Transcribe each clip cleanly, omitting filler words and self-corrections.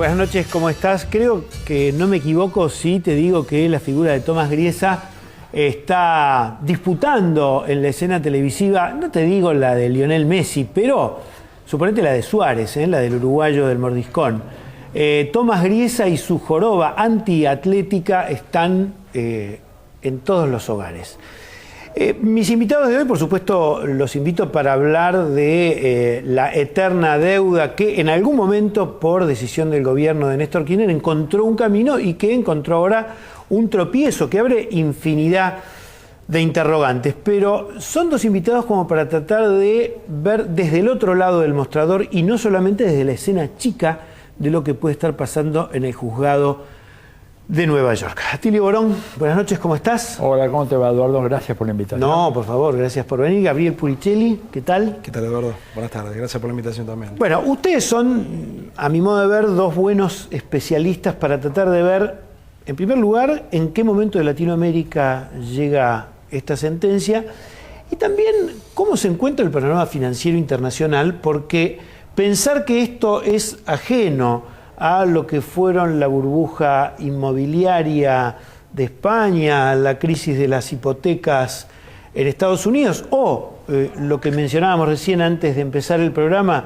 Buenas noches, ¿cómo estás? Creo que no me equivoco si te digo que la figura de Tomás Griesa está disputando en la escena televisiva, no te digo la de Lionel Messi, pero suponete la de Suárez, la del uruguayo del Mordiscón. Tomás Griesa y su joroba antiatlética están en todos los hogares. Mis invitados de hoy, por supuesto, los invito para hablar de la eterna deuda que en algún momento, por decisión del gobierno de Néstor Kirchner, encontró un camino y que encontró ahora un tropiezo que abre infinidad de interrogantes. Pero son dos invitados como para tratar de ver desde el otro lado del mostrador y no solamente desde la escena chica de lo que puede estar pasando en el juzgado de Nueva York. Atilio Borón, buenas noches, ¿cómo estás? Hola, ¿cómo te va, Eduardo? Gracias por la invitación. No, por favor, gracias por venir. Gabriel Puricelli, ¿qué tal? ¿Qué tal, Eduardo? Buenas tardes, gracias por la invitación también. Bueno, ustedes son, a mi modo de ver, dos buenos especialistas para tratar de ver, en primer lugar, en qué momento de Latinoamérica llega esta sentencia y también cómo se encuentra el panorama financiero internacional, porque pensar que esto es ajeno a lo que fueron la burbuja inmobiliaria de España, la crisis de las hipotecas en Estados Unidos, o lo que mencionábamos recién antes de empezar el programa,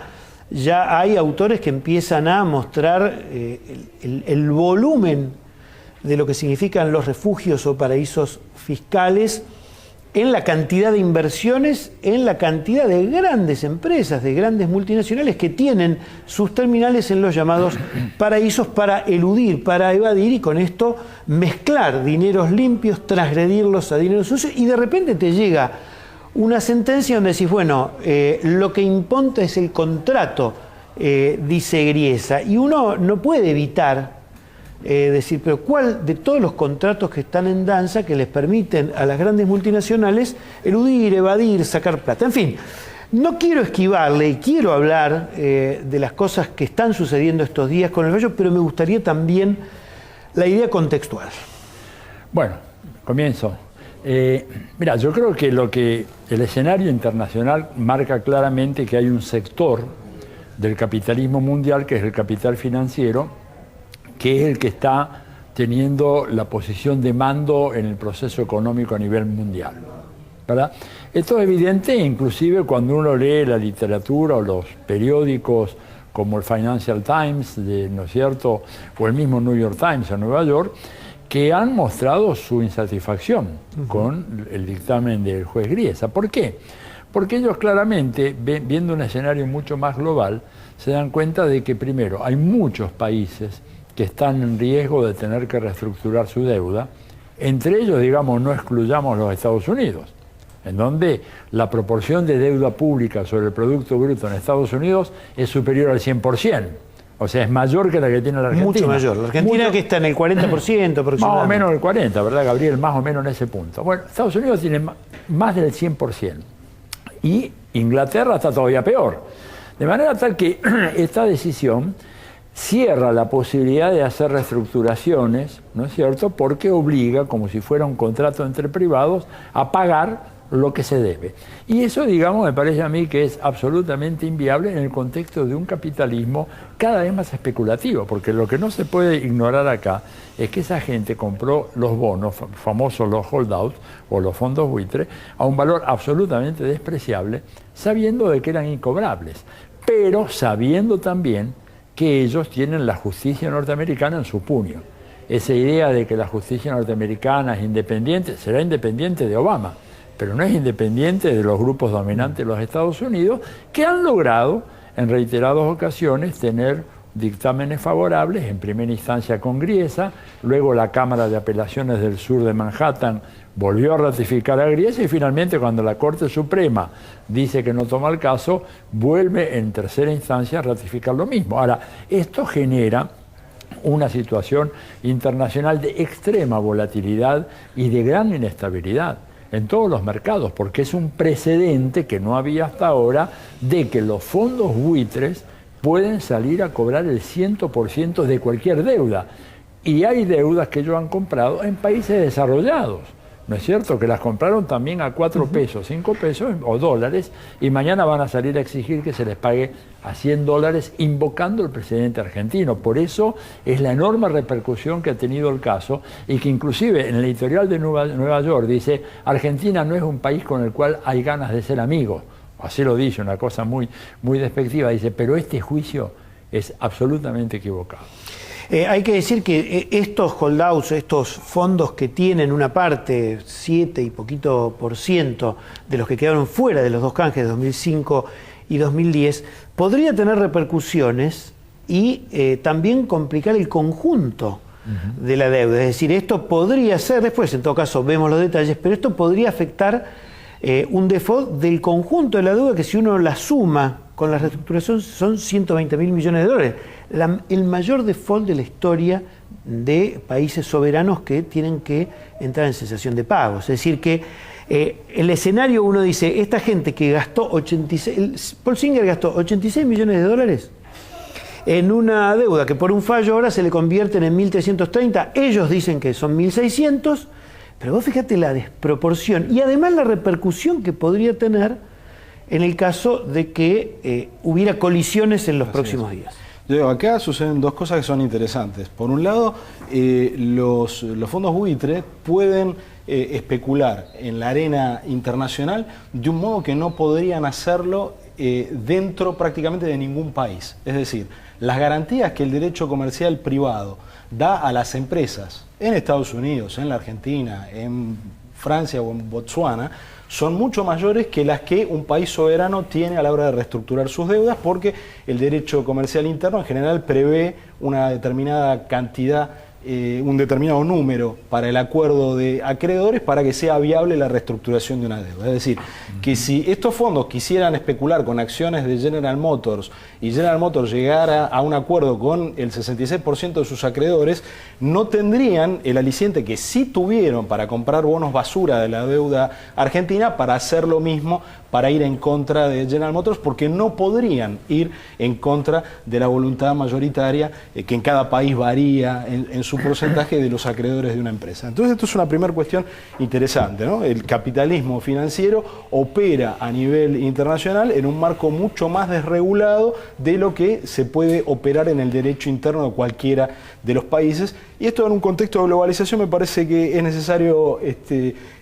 ya hay autores que empiezan a mostrar el volumen de lo que significan los refugios o paraísos fiscales en la cantidad de inversiones, en la cantidad de grandes empresas, de grandes multinacionales que tienen sus terminales en los llamados paraísos para eludir, para evadir y con esto mezclar dineros limpios, transgredirlos a dineros sucios y de repente te llega una sentencia donde decís, bueno, lo que importa es el contrato, dice Griesa, y uno no puede evitar decir, pero ¿cuál de todos los contratos que están en danza que les permiten a las grandes multinacionales eludir, evadir, sacar plata? En fin, no quiero esquivarle y quiero hablar de las cosas que están sucediendo estos días con el fallo, pero me gustaría también la idea contextual. Bueno, comienzo. Mira, yo creo que lo que el escenario internacional marca claramente que hay un sector del capitalismo mundial, que es el capital financiero, que es el que está teniendo la posición de mando en el proceso económico a nivel mundial, ¿verdad? Esto es evidente inclusive cuando uno lee la literatura o los periódicos como el Financial Times, ¿no es cierto?, o el mismo New York Times en Nueva York, que han mostrado su insatisfacción con el dictamen del juez Griesa. ¿Por qué? Porque ellos claramente, viendo un escenario mucho más global, se dan cuenta de que primero hay muchos países que están en riesgo de tener que reestructurar su deuda. Entre ellos, digamos, no excluyamos los Estados Unidos, en donde la proporción de deuda pública sobre el Producto Bruto en Estados Unidos es superior al 100%. O sea, es mayor que la que tiene la Argentina. Mucho mayor. La Argentina que está en el 40% aproximadamente. Más o menos el 40%, ¿verdad, Gabriel? Más o menos en ese punto. Bueno, Estados Unidos tiene más del 100%. Y Inglaterra está todavía peor. De manera tal que esta decisión cierra la posibilidad de hacer reestructuraciones, ¿no es cierto?, porque obliga, como si fuera un contrato entre privados, a pagar lo que se debe. Y eso, digamos, me parece a mí que es absolutamente inviable en el contexto de un capitalismo cada vez más especulativo, porque lo que no se puede ignorar acá es que esa gente compró los bonos, famosos los holdouts o los fondos buitre, a un valor absolutamente despreciable, sabiendo de que eran incobrables, pero sabiendo también que ellos tienen la justicia norteamericana en su puño. Esa idea de que la justicia norteamericana es independiente, será independiente de Obama, pero no es independiente de los grupos dominantes de los Estados Unidos, que han logrado en reiteradas ocasiones tener dictámenes favorables, en primera instancia con Griesa, luego la Cámara de Apelaciones del Sur de Manhattan volvió a ratificar a Griesa y finalmente cuando la Corte Suprema dice que no toma el caso, vuelve en tercera instancia a ratificar lo mismo. Ahora, esto genera una situación internacional de extrema volatilidad y de gran inestabilidad en todos los mercados, porque es un precedente que no había hasta ahora de que los fondos buitres pueden salir a cobrar el 100% de cualquier deuda. Y hay deudas que ellos han comprado en países desarrollados, ¿no es cierto? Que las compraron también a 4 pesos, 5 pesos o dólares, y mañana van a salir a exigir que se les pague a $100 invocando al presidente argentino. Por eso es la enorme repercusión que ha tenido el caso, y que inclusive en el editorial de Nueva York dice: Argentina no es un país con el cual hay ganas de ser amigos. Así lo dice, una cosa muy, muy despectiva. Dice, pero este juicio es absolutamente equivocado. Hay que decir que estos holdouts, estos fondos que tienen una parte, 7 y poquito % de los que quedaron fuera de los dos canjes de 2005 y 2010, podría tener repercusiones y también complicar el conjunto de la deuda. Es decir, esto podría ser, después en todo caso vemos los detalles, pero esto podría afectar un default del conjunto de la deuda, que si uno la suma con la reestructuración son 120.000 millones de dólares. El mayor default de la historia de países soberanos que tienen que entrar en cesación de pagos. Es decir, que el escenario, uno dice, esta gente que gastó Paul Singer gastó 86 millones de dólares en una deuda que por un fallo ahora se le convierten en 1.330, ellos dicen que son 1.600, pero vos fíjate la desproporción y además la repercusión que podría tener en el caso de que hubiera colisiones en los próximos días. Yo digo, acá suceden dos cosas que son interesantes. Por un lado, los fondos buitre pueden especular en la arena internacional de un modo que no podrían hacerlo dentro prácticamente de ningún país. Es decir, las garantías que el derecho comercial privado da a las empresas en Estados Unidos, en la Argentina, en Francia o en Botsuana, son mucho mayores que las que un país soberano tiene a la hora de reestructurar sus deudas, porque el derecho comercial interno en general prevé una determinada cantidad, un determinado número para el acuerdo de acreedores para que sea viable la reestructuración de una deuda. Es decir, que si estos fondos quisieran especular con acciones de General Motors y General Motors llegara a un acuerdo con el 66% de sus acreedores, no tendrían el aliciente que sí tuvieron para comprar bonos basura de la deuda argentina para hacer lo mismo, para ir en contra de General Motors, porque no podrían ir en contra de la voluntad mayoritaria que en cada país varía en su porcentaje de los acreedores de una empresa. Entonces esto es una primera cuestión interesante, ¿no? El capitalismo financiero opera a nivel internacional en un marco mucho más desregulado de lo que se puede operar en el derecho interno de cualquiera de los países, y esto en un contexto de globalización me parece que es necesario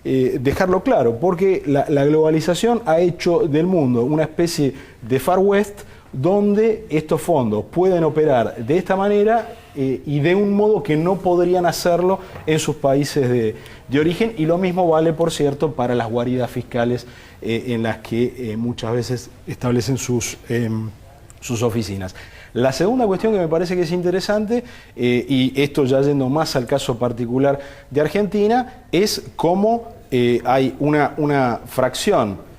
dejarlo claro, porque la globalización ha hecho del mundo una especie de Far West donde estos fondos pueden operar de esta manera y de un modo que no podrían hacerlo en sus países de origen, y lo mismo vale, por cierto, para las guaridas fiscales en las que muchas veces establecen sus oficinas. La segunda cuestión que me parece que es interesante, y esto ya yendo más al caso particular de Argentina, es cómo hay una fracción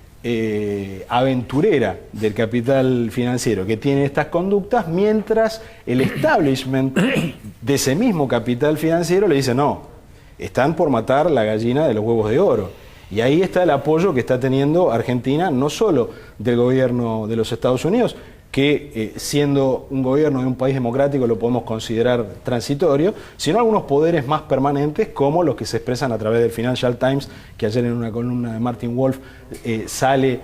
aventurera del capital financiero que tiene estas conductas, mientras el establishment de ese mismo capital financiero le dice no, están por matar la gallina de los huevos de oro. Y ahí está el apoyo que está teniendo Argentina, no solo del gobierno de los Estados Unidos, que siendo un gobierno de un país democrático lo podemos considerar transitorio, sino algunos poderes más permanentes, como los que se expresan a través del Financial Times, que ayer en una columna de Martin Wolf sale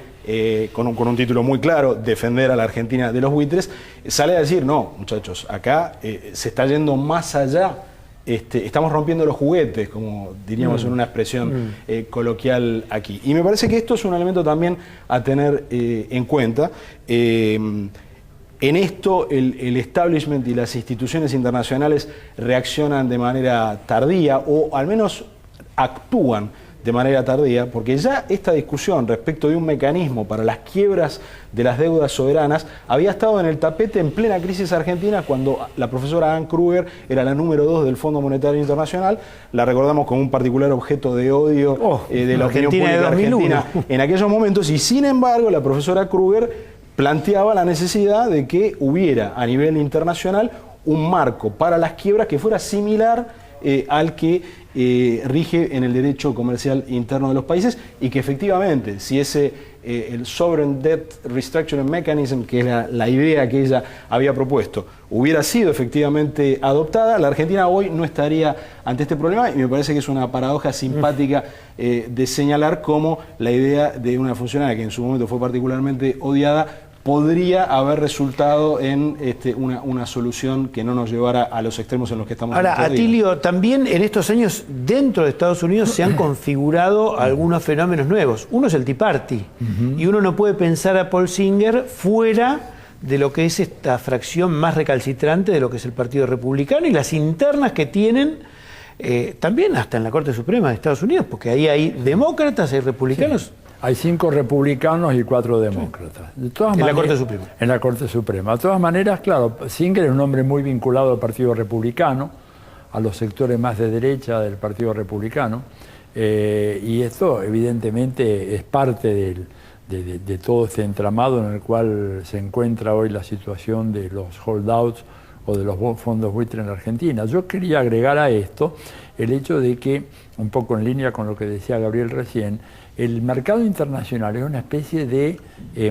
con un título muy claro, defender a la Argentina de los buitres, sale a decir, no, muchachos, acá se está yendo más allá, estamos rompiendo los juguetes, como diríamos en una expresión coloquial aquí. Y me parece que esto es un elemento también a tener en cuenta. En esto el establishment y las instituciones internacionales reaccionan de manera tardía, o al menos actúan de manera tardía, porque ya esta discusión respecto de un mecanismo para las quiebras de las deudas soberanas había estado en el tapete en plena crisis argentina, cuando la profesora Ann Kruger era la número 2 del Fondo Monetario Internacional. La recordamos como un particular objeto de odio de la opinión pública argentina en aquellos momentos, y sin embargo la profesora Kruger planteaba la necesidad de que hubiera a nivel internacional un marco para las quiebras que fuera similar al que rige en el derecho comercial interno de los países, y que efectivamente, si el Sovereign Debt Restructuring Mechanism, que es la idea que ella había propuesto, hubiera sido efectivamente adoptada, la Argentina hoy no estaría ante este problema, y me parece que es una paradoja simpática de señalar cómo la idea de una funcionaria que en su momento fue particularmente odiada podría haber resultado en una solución que no nos llevara a los extremos en los que estamos. Ahora, Atilio, también en estos años dentro de Estados Unidos se han configurado algunos fenómenos nuevos. Uno es el Tea Party, y uno no puede pensar a Paul Singer fuera de lo que es esta fracción más recalcitrante de lo que es el Partido Republicano y las internas que tienen también hasta en la Corte Suprema de Estados Unidos, porque ahí hay demócratas, hay republicanos. Sí. Hay 5 republicanos y 4 demócratas. De todas maneras, la Corte Suprema. En la Corte Suprema. De todas maneras, claro, Singer es un hombre muy vinculado al Partido Republicano, a los sectores más de derecha del Partido Republicano, y esto evidentemente es parte de todo este entramado en el cual se encuentra hoy la situación de los holdouts o de los fondos buitre en Argentina. Yo quería agregar a esto el hecho de que, un poco en línea con lo que decía Gabriel recién, el mercado internacional es una especie de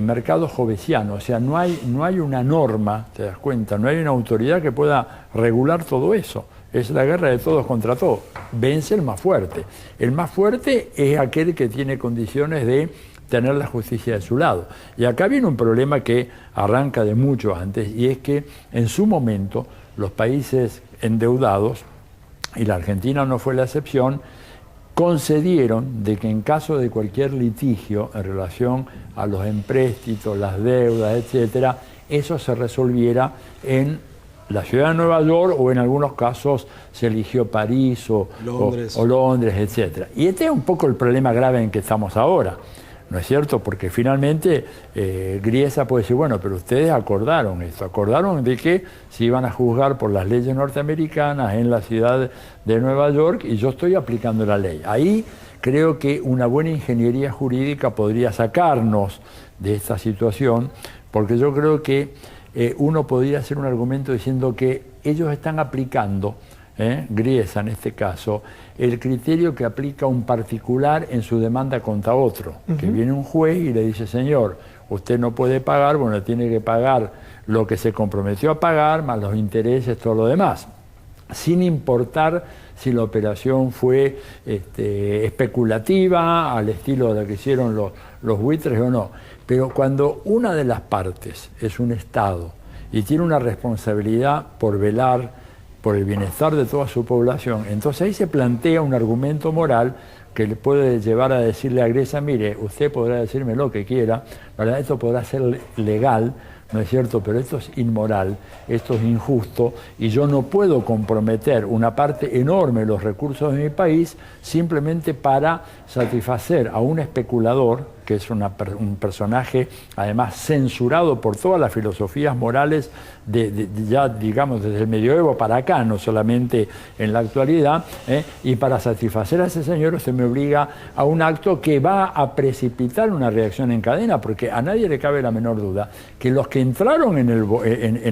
mercado jovesiano, o sea, no hay una norma, te das cuenta, no hay una autoridad que pueda regular todo eso. Es la guerra de todos contra todos. Vence el más fuerte. El más fuerte es aquel que tiene condiciones de tener la justicia de su lado. Y acá viene un problema que arranca de mucho antes, y es que en su momento los países endeudados, y la Argentina no fue la excepción, concedieron de que en caso de cualquier litigio en relación a los empréstitos, las deudas, etcétera, eso se resolviera en la ciudad de Nueva York, o en algunos casos se eligió París o Londres, etcétera. Y este es un poco el problema grave en que estamos ahora, ¿no es cierto? Porque finalmente Griesa puede decir, bueno, pero ustedes acordaron esto, acordaron de que se iban a juzgar por las leyes norteamericanas en la ciudad de Nueva York, y yo estoy aplicando la ley. Ahí creo que una buena ingeniería jurídica podría sacarnos de esta situación, porque yo creo que uno podría hacer un argumento diciendo que ellos están aplicando, Griesa en este caso, el criterio que aplica un particular en su demanda contra otro, que viene un juez y le dice, señor, usted no puede pagar, bueno, tiene que pagar lo que se comprometió a pagar, más los intereses, todo lo demás, sin importar si la operación fue especulativa, al estilo de lo que hicieron los buitres o no. Pero cuando una de las partes es un Estado y tiene una responsabilidad por velar por el bienestar de toda su población, entonces ahí se plantea un argumento moral que le puede llevar a decirle a Griesa, mire, usted podrá decirme lo que quiera, ¿verdad? Esto podrá ser legal, ¿no es cierto? Pero esto es inmoral, esto es injusto, y yo no puedo comprometer una parte enorme de los recursos de mi país simplemente para satisfacer a un especulador, que es un personaje además censurado por todas las filosofías morales ya digamos desde el medioevo para acá, no solamente en la actualidad, y para satisfacer a ese señor se me obliga a un acto que va a precipitar una reacción en cadena, porque a nadie le cabe la menor duda que los que entraron en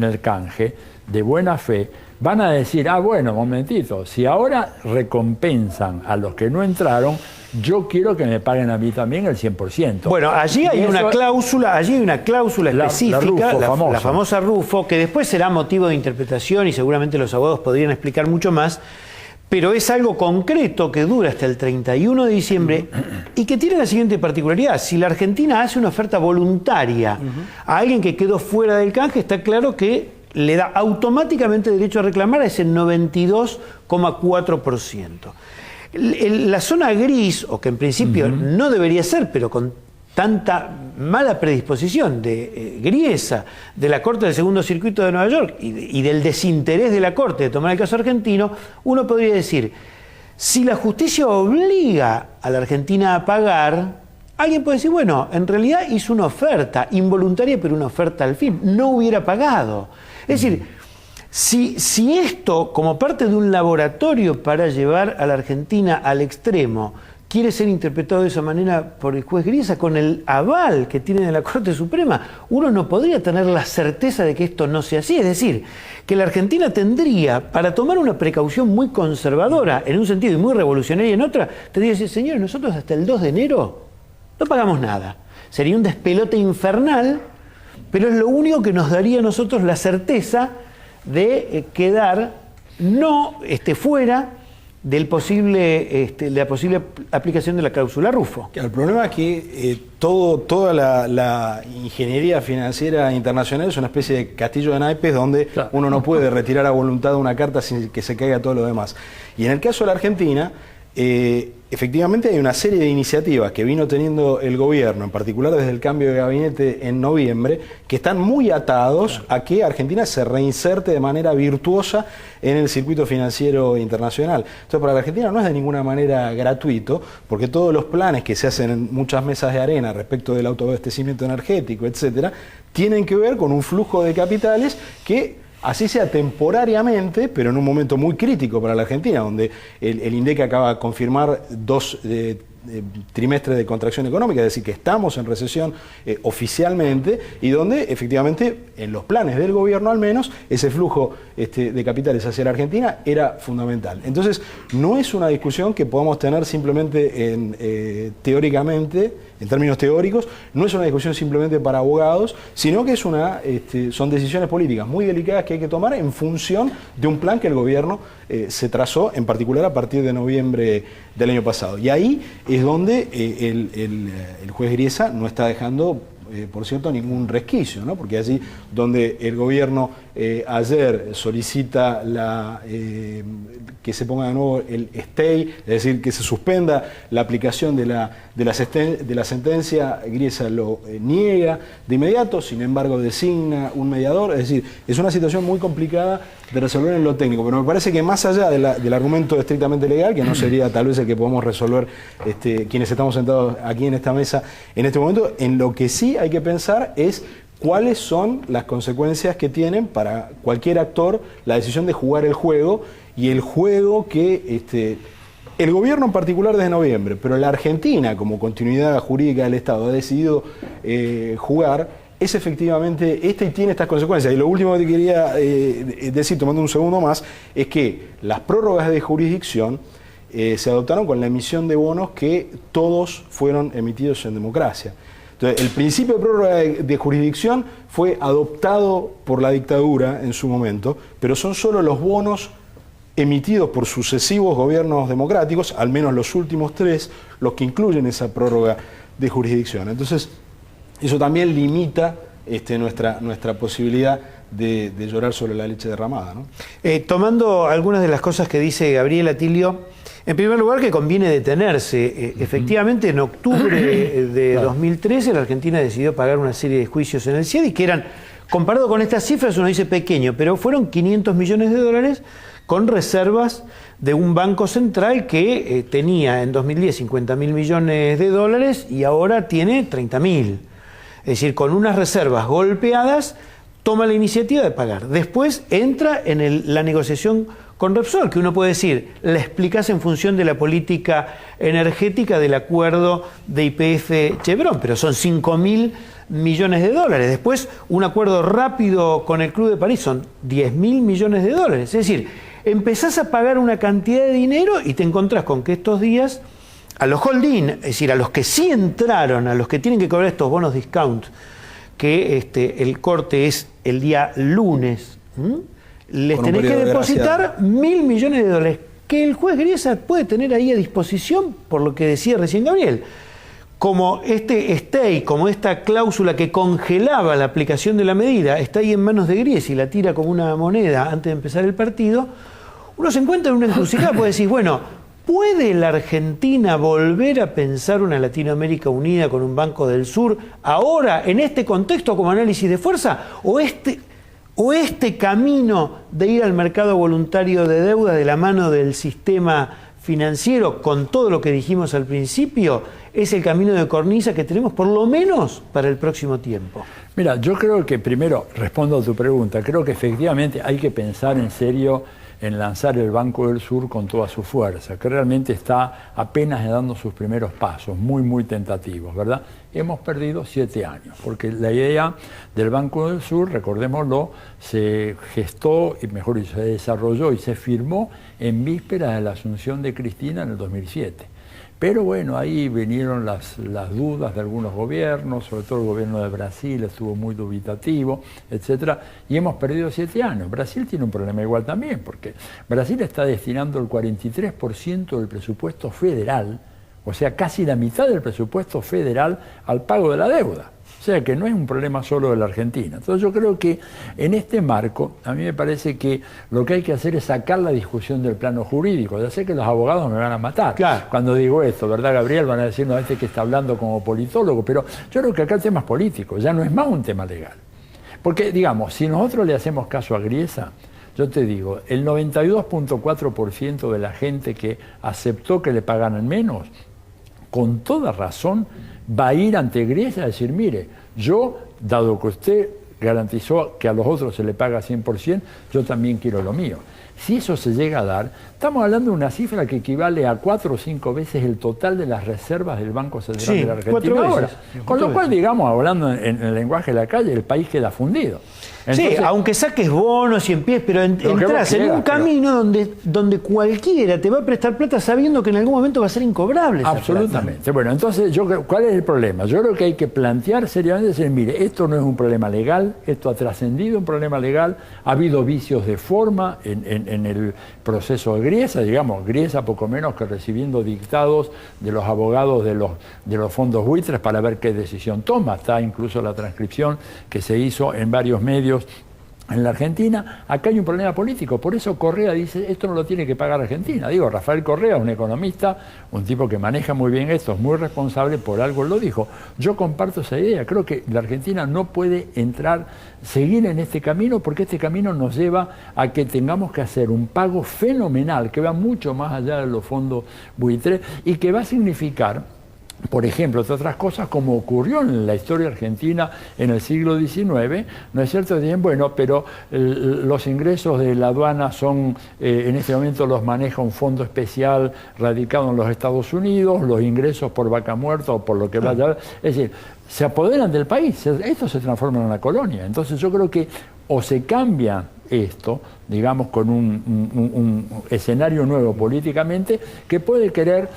el canje de buena fe van a decir, bueno, momentito, si ahora recompensan a los que no entraron, yo quiero que me paguen a mí también el 100%. Bueno, allí hay una cláusula específica, la famosa Rufo, que después será motivo de interpretación y seguramente los abogados podrían explicar mucho más, pero es algo concreto que dura hasta el 31 de diciembre y que tiene la siguiente particularidad. Si la Argentina hace una oferta voluntaria a alguien que quedó fuera del canje, está claro que le da automáticamente derecho a reclamar a ese 92,4%. La zona gris, o que en principio no debería ser, pero con tanta mala predisposición de Griesa, de la Corte del Segundo Circuito de Nueva York y del desinterés de la Corte de tomar el caso argentino, uno podría decir, si la justicia obliga a la Argentina a pagar, alguien puede decir, bueno, en realidad hizo una oferta involuntaria, pero una oferta al fin, no hubiera pagado. Es decir, si esto, como parte de un laboratorio para llevar a la Argentina al extremo, quiere ser interpretado de esa manera por el juez Griesa, con el aval que tiene de la Corte Suprema, uno no podría tener la certeza de que esto no sea así. Es decir, que la Argentina tendría, para tomar una precaución muy conservadora en un sentido y muy revolucionaria en otra, tendría que decir, señores, nosotros hasta el 2 de enero no pagamos nada. Sería un despelote infernal, pero es lo único que nos daría a nosotros la certeza de quedar no fuera de la posible aplicación de la cláusula Rufo. El problema es que toda la ingeniería financiera internacional es una especie de castillo de naipes donde uno no puede retirar a voluntad una carta sin que se caiga todo lo demás. Y en el caso de la Argentina, efectivamente hay una serie de iniciativas que vino teniendo el gobierno, en particular desde el cambio de gabinete en noviembre, que están muy atados a que Argentina se reinserte de manera virtuosa en el circuito financiero internacional. Entonces, para la Argentina no es de ninguna manera gratuito, porque todos los planes que se hacen en muchas mesas de arena respecto del autoabastecimiento energético, etcétera, tienen que ver con un flujo de capitales que, así sea temporariamente, pero en un momento muy crítico para la Argentina, donde el INDEC acaba de confirmar 2 trimestres de contracción económica, es decir, que estamos en recesión oficialmente, y donde efectivamente en los planes del gobierno al menos ese flujo de capitales hacia la Argentina era fundamental. Entonces no es una discusión que podamos tener simplemente teóricamente, en términos teóricos, no es una discusión simplemente para abogados, sino que son decisiones políticas muy delicadas que hay que tomar en función de un plan que el gobierno se trazó, en particular a partir de noviembre del año pasado. Y ahí es donde el juez Griesa no está dejando, por cierto, ningún resquicio, ¿no? Porque allí donde el gobierno ayer solicita que se ponga de nuevo el stay, es decir, que se suspenda la aplicación de la sentencia, Griesa lo niega de inmediato, sin embargo designa un mediador, es decir, es una situación muy complicada de resolver en lo técnico, pero me parece que más allá del argumento estrictamente legal, que no sería tal vez el que podamos resolver quienes estamos sentados aquí en esta mesa en este momento, en lo que sí hay que pensar es cuáles son las consecuencias que tienen para cualquier actor la decisión de jugar el juego, y el juego que el gobierno en particular desde noviembre, pero la Argentina como continuidad jurídica del Estado ha decidido jugar, es efectivamente y tiene estas consecuencias. Y lo último que te quería decir, tomando un segundo más, es que las prórrogas de jurisdicción se adoptaron con la emisión de bonos que todos fueron emitidos en democracia. Entonces, el principio de prórroga de jurisdicción fue adoptado por la dictadura en su momento, pero son solo los bonos emitidos por sucesivos gobiernos democráticos, al menos los últimos 3, los que incluyen esa prórroga de jurisdicción. Entonces, eso también limita nuestra posibilidad de llorar sobre la leche derramada, ¿no? Tomando algunas de las cosas que dice Gabriel Atilio, en primer lugar que conviene detenerse. Efectivamente, en octubre de 2013 la Argentina decidió pagar una serie de juicios en el CIEDI que eran, comparado con estas cifras, uno dice pequeño, pero fueron 500 millones de dólares con reservas de un banco central que tenía en 2010 50.000 millones de dólares y ahora tiene 30.000. Es decir, con unas reservas golpeadas, toma la iniciativa de pagar. Después entra en la negociación con Repsol, que uno puede decir, la explicás en función de la política energética del acuerdo de YPF Chevron, pero son 5.000 millones de dólares. Después, un acuerdo rápido con el Club de París son 10.000 millones de dólares. Es decir, empezás a pagar una cantidad de dinero y te encontrás con que estos días a los holding, es decir, a los que sí entraron, a los que tienen que cobrar estos bonos discount, que el corte es el día lunes, les tenés que depositar 1.000 millones de dólares, que el juez Griesa puede tener ahí a disposición, por lo que decía recién Gabriel. Como stay, como esta cláusula que congelaba la aplicación de la medida, está ahí en manos de Griesa y la tira como una moneda antes de empezar el partido, uno se encuentra en una encrucijada, puede decir, bueno, ¿puede la Argentina volver a pensar una Latinoamérica unida con un Banco del Sur ahora, en este contexto, como análisis de fuerza? ¿O este camino de ir al mercado voluntario de deuda de la mano del sistema financiero, con todo lo que dijimos al principio, es el camino de cornisa que tenemos por lo menos para el próximo tiempo? Mira, yo creo que primero, respondo a tu pregunta, creo que efectivamente hay que pensar en serio en lanzar el Banco del Sur con toda su fuerza, que realmente está apenas dando sus primeros pasos, muy, muy tentativos, ¿verdad? Hemos perdido 7 años, porque la idea del Banco del Sur, recordémoslo, se gestó, y mejor dicho, se desarrolló y se firmó en vísperas de la asunción de Cristina en el 2007. Pero bueno, ahí vinieron las dudas de algunos gobiernos, sobre todo el gobierno de Brasil estuvo muy dubitativo, etcétera, y hemos perdido 7 años. Brasil tiene un problema igual también, porque Brasil está destinando el 43% del presupuesto federal, o sea, casi la mitad del presupuesto federal al pago de la deuda. O sea que no es un problema solo de la Argentina. Entonces yo creo que en este marco, a mí me parece que lo que hay que hacer es sacar la discusión del plano jurídico. Ya sé que los abogados me van a matar cuando digo esto, ¿verdad, Gabriel? Van a decir, no, este que está hablando como politólogo, pero yo creo que acá el tema es político, ya no es más un tema legal. Porque, digamos, si nosotros le hacemos caso a Griesa, yo te digo, el 92.4% de la gente que aceptó que le pagaran menos, con toda razón, va a ir ante Griesa a decir, mire, yo, dado que usted garantizó que a los otros se le paga 100%, yo también quiero lo mío. Si eso se llega a dar, estamos hablando de una cifra que equivale a 4 o 5 veces el total de las reservas del Banco Central de la Argentina ahora. Con lo cual, digamos, hablando en el lenguaje de la calle, el país queda fundido. Entonces, sí, aunque saques bonos y empieces, pero entras en un camino donde cualquiera te va a prestar plata sabiendo que en algún momento va a ser incobrable. Absolutamente. Bueno, entonces, ¿cuál es el problema? Yo creo que hay que plantear seriamente, decir, mire, esto no es un problema legal, esto ha trascendido un problema legal, ha habido vicios de forma en el proceso de Griesa, digamos, Griesa poco menos que recibiendo dictados de los abogados de los fondos buitres para ver qué decisión toma. Está incluso la transcripción que se hizo en varios medios en la Argentina. Acá hay un problema político, por eso Correa dice, esto no lo tiene que pagar Argentina. Digo, Rafael Correa, un economista, un tipo que maneja muy bien esto, es muy responsable, por algo lo dijo. Yo comparto esa idea, creo que la Argentina no puede seguir en este camino, porque este camino nos lleva a que tengamos que hacer un pago fenomenal, que va mucho más allá de los fondos buitres, y que va a significar, por ejemplo, entre otras cosas, como ocurrió en la historia argentina en el siglo XIX, ¿no es cierto? Dicen, bueno, pero los ingresos de la aduana son, en este momento los maneja un fondo especial radicado en los Estados Unidos, los ingresos por vaca muerta o por lo que vaya. Es decir, se apoderan del país, esto se transforma en una colonia. Entonces yo creo que o se cambia esto, digamos, con un escenario nuevo políticamente, que puede querer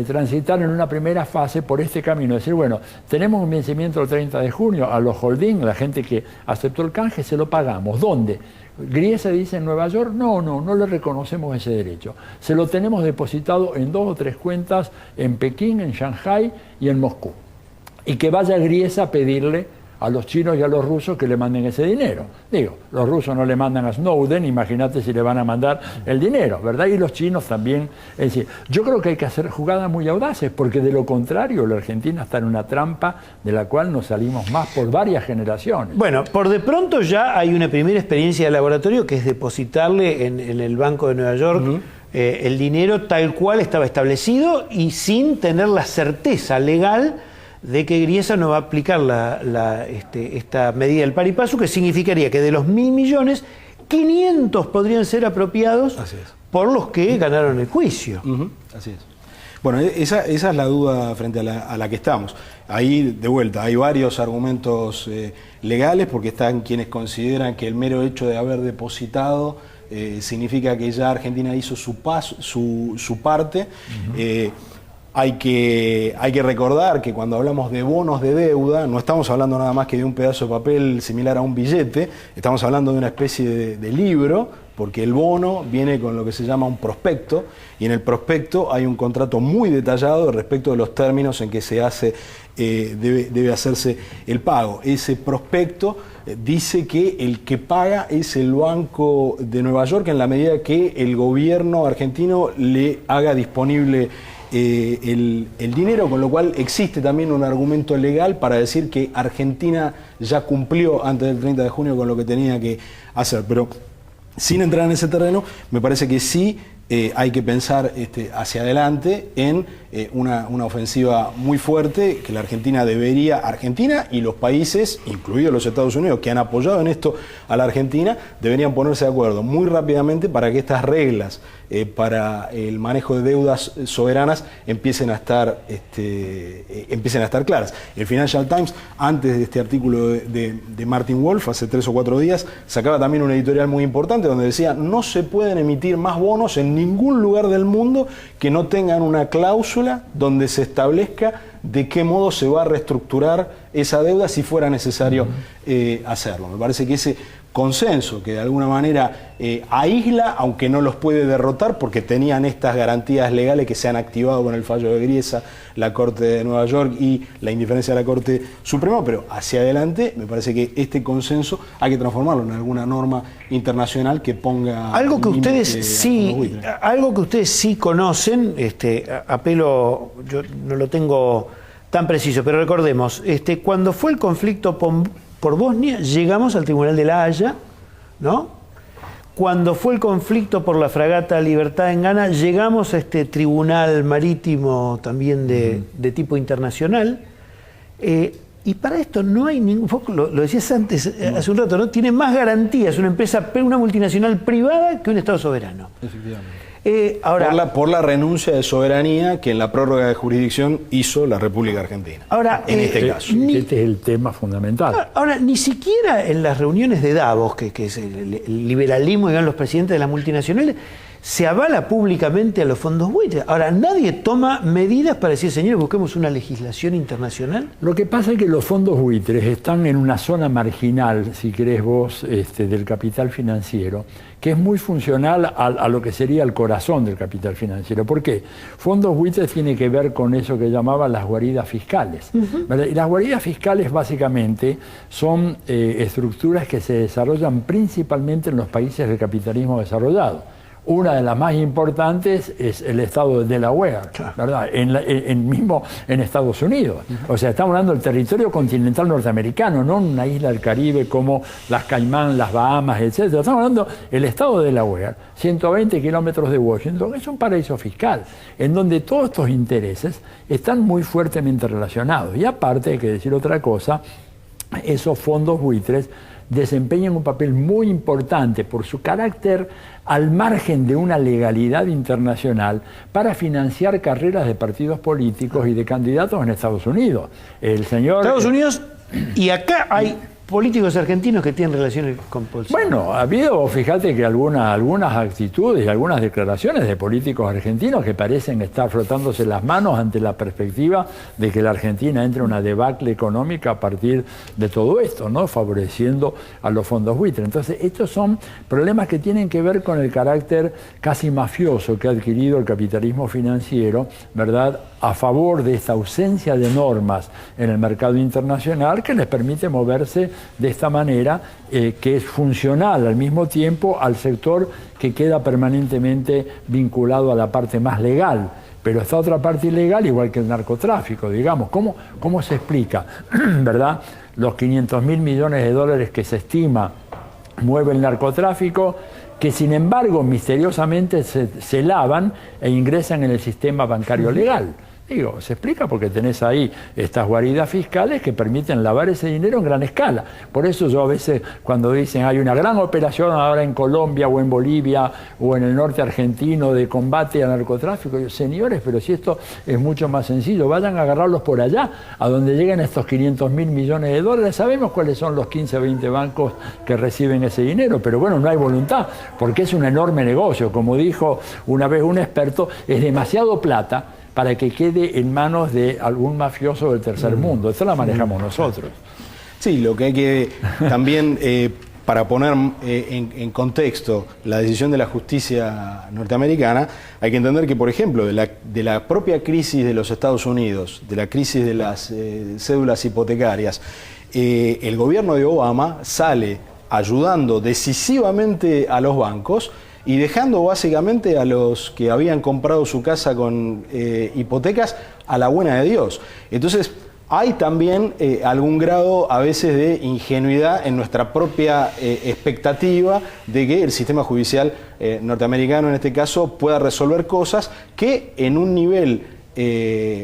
transitar en una primera fase por este camino, decir, bueno, tenemos un vencimiento el 30 de junio, a los holding, la gente que aceptó el canje, se lo pagamos. ¿Dónde? Griesa dice en Nueva York, no le reconocemos ese derecho. Se lo tenemos depositado en 2 o 3 cuentas en Pekín, en Shanghái y en Moscú. Y que vaya Griesa a pedirle a los chinos y a los rusos que le manden ese dinero. Digo, los rusos no le mandan a Snowden, imagínate si le van a mandar el dinero, ¿verdad? Y los chinos también. Es decir, yo creo que hay que hacer jugadas muy audaces, porque de lo contrario la Argentina está en una trampa de la cual no salimos más por varias generaciones. Bueno, por de pronto ya hay una primera experiencia de laboratorio que es depositarle en el Banco de Nueva York el dinero tal cual estaba establecido y sin tener la certeza legal de que Griesa no va a aplicar esta medida del par y paso, que significaría que de los 1.000 millones, 500 podrían ser apropiados por los que ganaron el juicio. Así es. Bueno, esa es la duda frente a la que estamos. Ahí, de vuelta, hay varios argumentos legales, porque están quienes consideran que el mero hecho de haber depositado significa que ya Argentina hizo su parte. Hay que recordar que cuando hablamos de bonos de deuda, no estamos hablando nada más que de un pedazo de papel similar a un billete, estamos hablando de una especie de libro, porque el bono viene con lo que se llama un prospecto, y en el prospecto hay un contrato muy detallado respecto de los términos en que se hace, debe hacerse el pago. Ese prospecto dice que el que paga es el Banco de Nueva York en la medida que el gobierno argentino le haga disponible el dinero, con lo cual existe también un argumento legal para decir que Argentina ya cumplió antes del 30 de junio con lo que tenía que hacer. Pero sin entrar en ese terreno, me parece que sí hay que pensar hacia adelante en una ofensiva muy fuerte que la Argentina y los países, incluidos los Estados Unidos, que han apoyado en esto a la Argentina, deberían ponerse de acuerdo muy rápidamente para que estas reglas para el manejo de deudas soberanas empiecen a estar claras. El Financial Times, antes de este artículo de Martin Wolf, hace 3 o 4 días, sacaba también un editorial muy importante donde decía: no se pueden emitir más bonos en ningún lugar del mundo que no tengan una cláusula donde se establezca de qué modo se va a reestructurar esa deuda si fuera necesario hacerlo. Me parece que ese consenso que de alguna manera aísla, aunque no los puede derrotar, porque tenían estas garantías legales que se han activado con el fallo de Griesa, la Corte de Nueva York y la indiferencia de la Corte Suprema, pero hacia adelante me parece que este consenso hay que transformarlo en alguna norma internacional que ponga algo que ustedes sí conocen, apelo, yo no lo tengo tan preciso, pero recordemos, cuando fue el conflicto por Bosnia, llegamos al Tribunal de la Haya, ¿no? Cuando fue el conflicto por la fragata Libertad en Ghana, llegamos a este tribunal marítimo también de tipo internacional. Y para esto no hay ningún... Lo decías antes, hace un rato, ¿no? Tiene más garantías una multinacional privada que un Estado soberano. Efectivamente. Ahora, por la renuncia de soberanía que en la prórroga de jurisdicción hizo la República Argentina. Ahora, en este caso. Este es el tema fundamental. Ahora, ni siquiera en las reuniones de Davos, que es el liberalismo, digamos, los presidentes de las multinacionales, se avala públicamente a los fondos buitres. Ahora, nadie toma medidas para decir: señores, busquemos una legislación internacional. Lo que pasa es que los fondos buitres están en una zona marginal, si querés vos, del capital financiero, que es muy funcional a lo que sería el corazón del capital financiero. ¿Por qué? Fondos buitres tiene que ver con eso que llamaban las guaridas fiscales. Y las guaridas fiscales básicamente son estructuras que se desarrollan principalmente en los países del capitalismo desarrollado. Una de las más importantes es el estado de Delaware, ¿verdad? Mismo en Estados Unidos. O sea, estamos hablando del territorio continental norteamericano, no una isla del Caribe como las Caimán, las Bahamas, etc. Estamos hablando del estado de Delaware, 120 kilómetros de Washington. Es un paraíso fiscal, en donde todos estos intereses están muy fuertemente relacionados. Y aparte, hay que decir otra cosa, esos fondos buitres desempeñan un papel muy importante por su carácter al margen de una legalidad internacional para financiar carreras de partidos políticos y de candidatos en Estados Unidos. Estados Unidos, y acá hay políticos argentinos que tienen relaciones con Bolsonaro. Bueno, ha habido, fíjate que algunas actitudes y algunas declaraciones de políticos argentinos que parecen estar frotándose las manos ante la perspectiva de que la Argentina entre en una debacle económica a partir de todo esto, ¿no? Favoreciendo a los fondos buitres. Entonces, estos son problemas que tienen que ver con el carácter casi mafioso que ha adquirido el capitalismo financiero, ¿verdad?, a favor de esta ausencia de normas en el mercado internacional que les permite moverse de esta manera, que es funcional al mismo tiempo al sector que queda permanentemente vinculado a la parte más legal. Pero esta otra parte ilegal, igual que el narcotráfico, digamos, ¿cómo se explica? ¿Verdad? Los 500.000 millones de dólares que se estima mueve el narcotráfico, que sin embargo misteriosamente se lavan e ingresan en el sistema bancario legal. Digo, se explica porque tenés ahí estas guaridas fiscales que permiten lavar ese dinero en gran escala. Por eso yo a veces cuando dicen hay una gran operación ahora en Colombia o en Bolivia o en el norte argentino de combate al narcotráfico, yo, señores, pero si esto es mucho más sencillo, vayan a agarrarlos por allá, a donde lleguen estos 500.000 millones de dólares. Sabemos cuáles son los 15 o 20 bancos que reciben ese dinero, pero bueno, no hay voluntad, porque es un enorme negocio. Como dijo una vez un experto, es demasiado plata para que quede en manos de algún mafioso del tercer mundo. Esto la manejamos nosotros. Sí, lo que hay que también, para poner en contexto la decisión de la justicia norteamericana, hay que entender que, por ejemplo, de la propia crisis de los Estados Unidos, de la crisis de las cédulas hipotecarias, el gobierno de Obama sale ayudando decisivamente a los bancos y dejando básicamente a los que habían comprado su casa con hipotecas a la buena de Dios. Entonces, hay también algún grado a veces de ingenuidad en nuestra propia expectativa de que el sistema judicial norteamericano en este caso pueda resolver cosas que en un nivel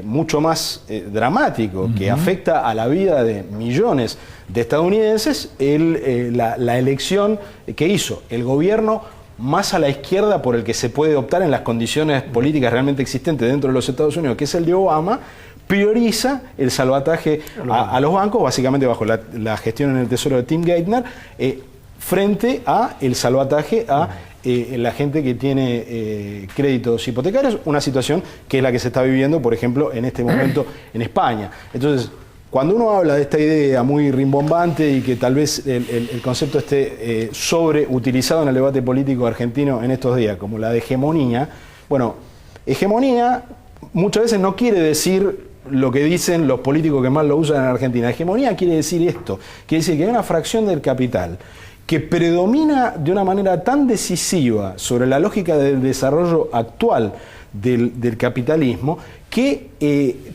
mucho más dramático, que afecta a la vida de millones de estadounidenses, la elección que hizo el gobierno más a la izquierda por el que se puede optar en las condiciones políticas realmente existentes dentro de los Estados Unidos, que es el de Obama, prioriza el salvataje a los bancos, básicamente bajo la gestión en el Tesoro de Tim Geithner, frente a el salvataje a la gente que tiene créditos hipotecarios, una situación que es la que se está viviendo, por ejemplo, en este momento en España. Entonces, cuando uno habla de esta idea muy rimbombante y que tal vez el concepto esté sobreutilizado en el debate político argentino en estos días, como la de hegemonía, bueno, hegemonía muchas veces no quiere decir lo que dicen los políticos que más lo usan en Argentina. Hegemonía quiere decir esto, quiere decir que hay una fracción del capital que predomina de una manera tan decisiva sobre la lógica del desarrollo actual del capitalismo, que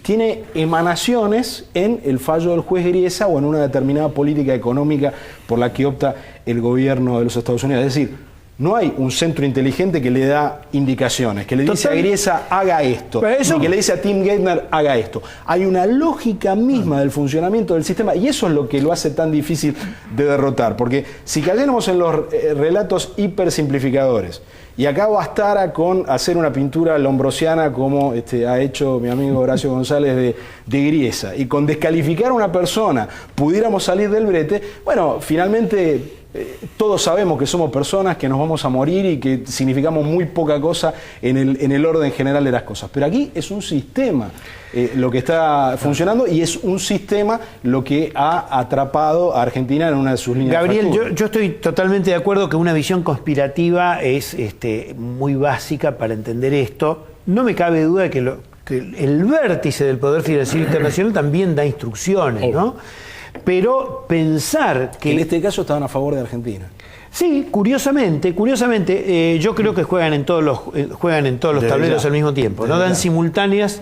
tiene emanaciones en el fallo del juez Griesa o en una determinada política económica por la que opta el gobierno de los Estados Unidos. Es decir, no hay un centro inteligente que le da indicaciones, que le dice a Griesa haga esto, ni que le dice a Tim Geithner haga esto. Hay una lógica misma del funcionamiento del sistema y eso es lo que lo hace tan difícil de derrotar. Porque si cayéramos en los relatos hipersimplificadores, y acá bastara con hacer una pintura lombrosiana como ha hecho mi amigo Horacio González de Griesa, y con descalificar a una persona pudiéramos salir del brete, bueno, finalmente todos sabemos que somos personas, que nos vamos a morir y que significamos muy poca cosa en el orden general de las cosas. Pero aquí es un sistema lo que está funcionando y es un sistema lo que ha atrapado a Argentina en una de sus líneas. Gabriel, yo estoy totalmente de acuerdo que una visión conspirativa es muy básica para entender esto. No me cabe duda de que el vértice del Poder Financiero Internacional también da instrucciones, ¿no? Pero pensar que... En este caso estaban a favor de Argentina. Sí, curiosamente, yo creo que juegan en todos los tableros al mismo tiempo, no dan simultáneas,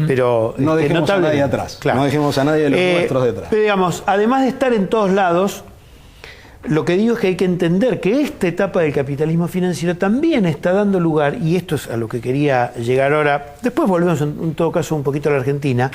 pero no dejemos a nadie atrás, claro. No dejemos a nadie de los nuestros detrás. Pero digamos, además de estar en todos lados, lo que digo es que hay que entender que esta etapa del capitalismo financiero también está dando lugar, y esto es a lo que quería llegar ahora, después volvemos en todo caso un poquito a la Argentina,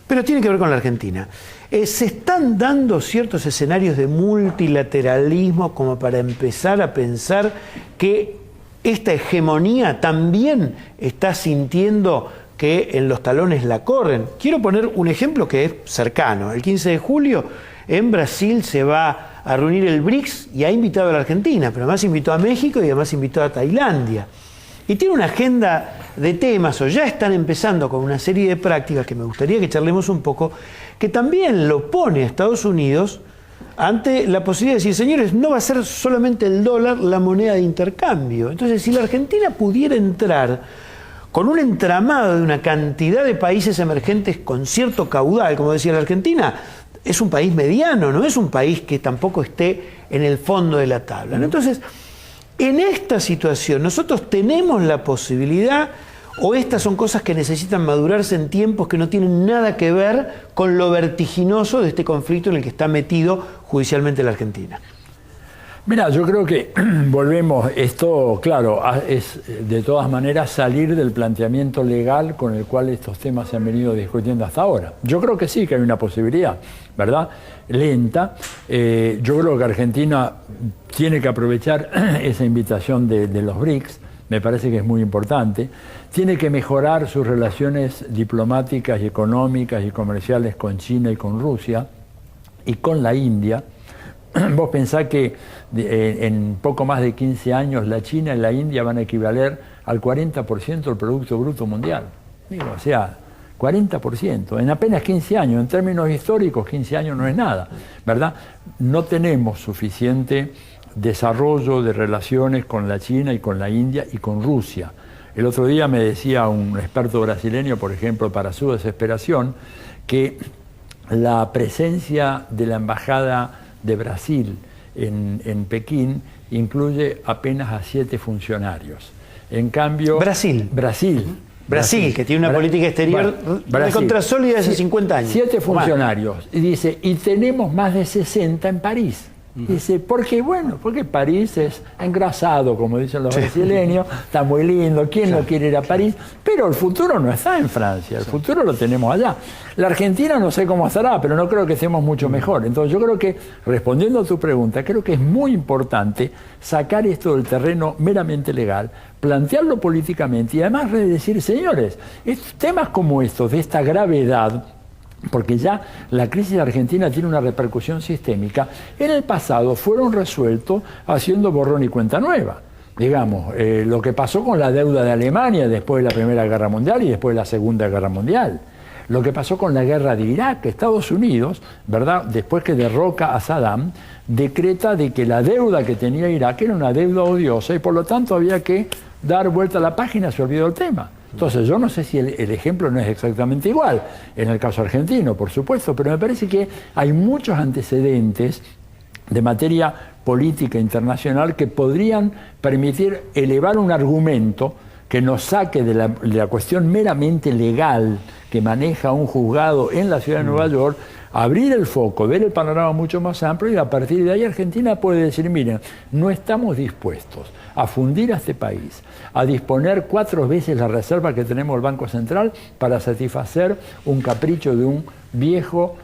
pero tiene que ver con la Argentina. Se están dando ciertos escenarios de multilateralismo como para empezar a pensar que esta hegemonía también está sintiendo que en los talones la corren. Quiero poner un ejemplo que es cercano. El 15 de julio en Brasil se va a reunir el BRICS y ha invitado a la Argentina, pero además invitó a México y además invitó a Tailandia. Y tiene una agenda de temas, o ya están empezando con una serie de prácticas que me gustaría que charlemos un poco, que también lo pone a Estados Unidos ante la posibilidad de decir, señores, no va a ser solamente el dólar la moneda de intercambio. Entonces, si la Argentina pudiera entrar con un entramado de una cantidad de países emergentes con cierto caudal, como decía la Argentina, es un país mediano, no es un país que tampoco esté en el fondo de la tabla, ¿no? Entonces, en esta situación, nosotros tenemos la posibilidad, o estas son cosas que necesitan madurarse en tiempos que no tienen nada que ver con lo vertiginoso de este conflicto en el que está metido judicialmente la Argentina. Mira, yo creo que volvemos, esto, claro, es de todas maneras salir del planteamiento legal con el cual estos temas se han venido discutiendo hasta ahora. Yo creo que sí, que hay una posibilidad, ¿verdad? Lenta. Yo creo que Argentina tiene que aprovechar esa invitación de los BRICS, me parece que es muy importante. Tiene que mejorar sus relaciones diplomáticas y económicas y comerciales con China y con Rusia y con la India. Vos pensás que en poco más de 15 años la China y la India van a equivaler al 40% del Producto Bruto Mundial. Digo, o sea, 40%, en apenas 15 años. En términos históricos, 15 años no es nada, ¿verdad? No tenemos suficiente desarrollo de relaciones con la China y con la India y con Rusia. El otro día me decía un experto brasileño, por ejemplo, para su desesperación, que la presencia de la Embajada de Brasil en Pekín incluye apenas a 7 funcionarios. En cambio... Brasil. Brasil, que tiene una política exterior contra sólida hace 50 años. 7 funcionarios. Y dice, y tenemos más de 60 en París. Dice, ¿por qué? Bueno, porque París es engrasado, como dicen los brasileños, está muy lindo, ¿quién no quiere ir a París? Pero el futuro no está en Francia, el futuro lo tenemos allá. La Argentina no sé cómo estará, pero no creo que estemos mucho mejor. Entonces yo creo que, respondiendo a tu pregunta, creo que es muy importante sacar esto del terreno meramente legal, plantearlo políticamente y además decir, señores, temas como estos, de esta gravedad, porque ya la crisis argentina tiene una repercusión sistémica, en el pasado fueron resueltos haciendo borrón y cuenta nueva. Digamos, lo que pasó con la deuda de Alemania después de la Primera Guerra Mundial y después de la Segunda Guerra Mundial. Lo que pasó con la guerra de Irak, Estados Unidos, ¿verdad?, después que derroca a Saddam, decreta de que la deuda que tenía Irak era una deuda odiosa y por lo tanto había que dar vuelta a la página, se olvidó el tema. Entonces, yo no sé si el ejemplo no es exactamente igual, en el caso argentino, por supuesto, pero me parece que hay muchos antecedentes de materia política internacional que podrían permitir elevar un argumento que nos saque de la cuestión meramente legal que maneja un juzgado en la ciudad de Nueva York, abrir el foco, ver el panorama mucho más amplio y a partir de ahí Argentina puede decir, miren, no estamos dispuestos a fundir a este país, a disponer 4 veces la reserva que tenemos el Banco Central para satisfacer un capricho de un viejo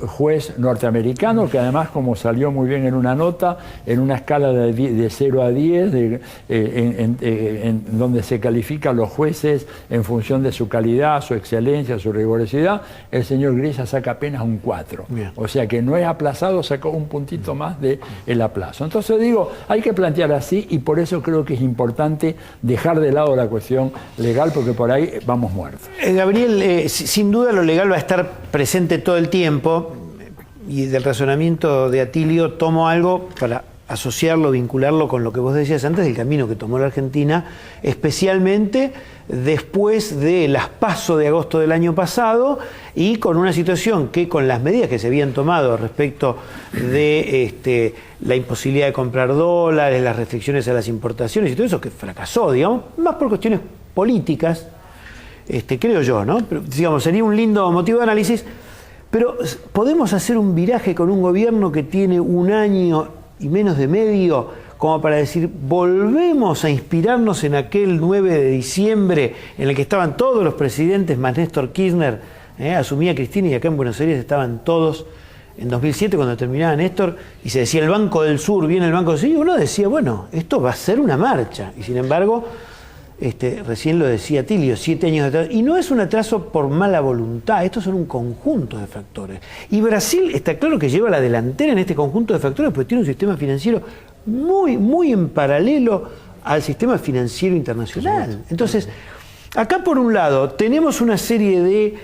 juez norteamericano, que además, como salió muy bien en una nota, en una escala de 0 a 10, en donde se califican los jueces en función de su calidad, su excelencia, su rigurosidad, el señor Grisa saca apenas un 4. Bien. O sea que no es aplazado, sacó un puntito más del aplazo. Entonces digo, hay que plantear así y por eso creo que es importante dejar de lado la cuestión legal, porque por ahí vamos muertos. Gabriel, sin duda lo legal va a estar presente todo el tiempo, y del razonamiento de Atilio tomo algo para asociarlo, vincularlo con lo que vos decías antes del camino que tomó la Argentina, especialmente después de las PASO de agosto del año pasado y con una situación que, con las medidas que se habían tomado respecto de la imposibilidad de comprar dólares, las restricciones a las importaciones y todo eso, que fracasó, digamos, más por cuestiones políticas, creo yo, ¿no? Pero, digamos, sería un lindo motivo de análisis. Pero podemos hacer un viraje con un gobierno que tiene 1 año y menos de medio como para decir, volvemos a inspirarnos en aquel 9 de diciembre en el que estaban todos los presidentes más Néstor Kirchner, asumía Cristina y acá en Buenos Aires estaban todos en 2007 cuando terminaba Néstor y se decía el Banco del Sur, viene el Banco del Sur, y uno decía, bueno, esto va a ser una marcha. Y sin embargo, recién lo decía Tilio, 7 años de atraso. Y no es un atraso por mala voluntad, estos son un conjunto de factores. Y Brasil está claro que lleva la delantera en este conjunto de factores porque tiene un sistema financiero muy, muy en paralelo al sistema financiero internacional. Entonces, acá por un lado tenemos una serie de